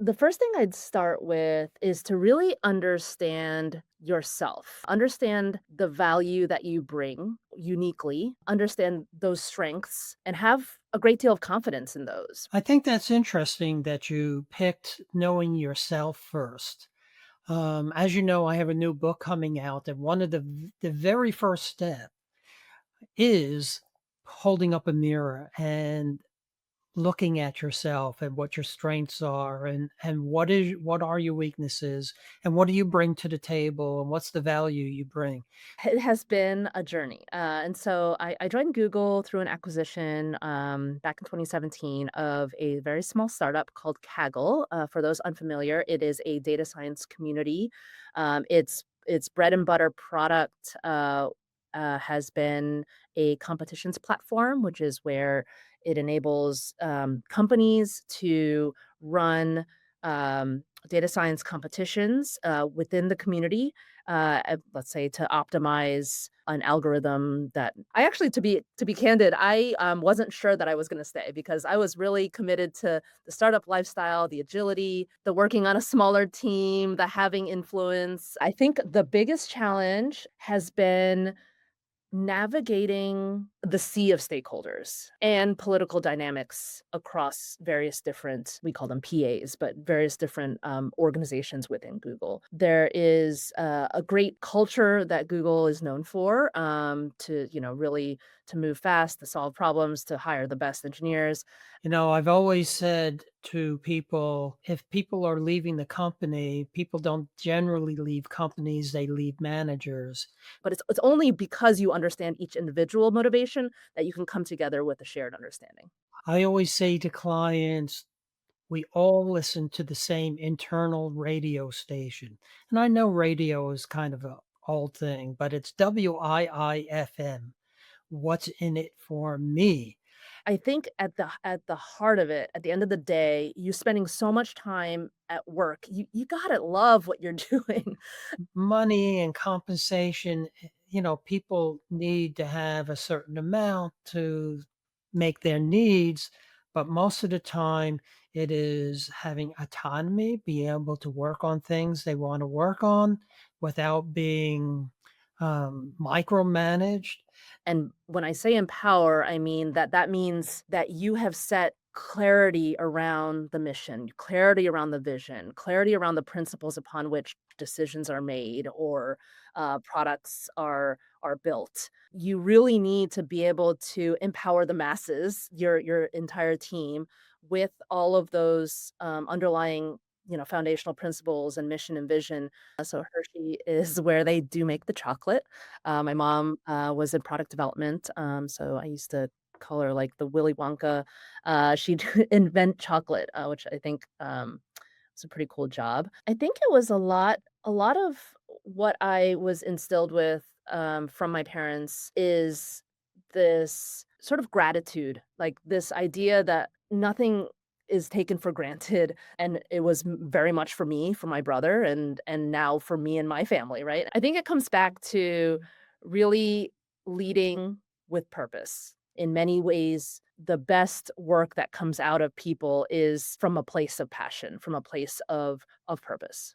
The first thing I'd start with is to really understand yourself. Understand the value that you bring uniquely, understand those strengths, and have a great deal of confidence in those. I think that's interesting that you picked knowing yourself first. As you know, I have a new book coming out, and one of the very first step is holding up a mirror and looking at yourself and what your strengths are and what are your weaknesses and what do you bring to the table and what's the value you bring. It has been a journey. And so I joined Google through an acquisition back in 2017 of a very small startup called Kaggle. For those unfamiliar, it is a data science community. Its bread and butter product has been a competitions platform, which is where it enables companies to run data science competitions within the community, let's say to optimize an algorithm that I actually to be candid, I wasn't sure that I was going to stay because I was really committed to the startup lifestyle, the agility, the working on a smaller team, the having influence. I think the biggest challenge has been navigating the sea of stakeholders and political dynamics across various different, we call them PAs, but various different organizations within Google. There is a great culture that Google is known for, to really to move fast, to solve problems, to hire the best engineers. You know, I've always said to people, if people are leaving the company, people don't generally leave companies, they leave managers. But it's only because you understand each individual motivation that you can come together with a shared understanding. I always say to clients, we all listen to the same internal radio station. And I know radio is kind of a old thing, but it's WIIFM. What's in it for me? I think at the heart of it, at the end of the day, you spending so much time at work, you gotta love what you're doing. Money and compensation, people need to have a certain amount to make their needs, but most of the time it is having autonomy, be able to work on things they want to work on without being micromanaged. And when I say empower, I mean that means that you have set clarity around the mission, clarity around the vision, clarity around the principles upon which decisions are made or products are built. You really need to be able to empower the masses, your entire team, with all of those underlying foundational principles and mission and vision. So Hershey is where they do make the chocolate. My mom, was in product development, so I used to call her, like, the Willy Wonka. She'd invent chocolate, which I think, was a pretty cool job. I think it was a lot of what I was instilled with, from my parents is this sort of gratitude, like, this idea that nothing is taken for granted, and it was very much for me, for my brother, and now for me and my family, right? I think it comes back to really leading with purpose. In many ways, the best work that comes out of people is from a place of passion, from a place of purpose.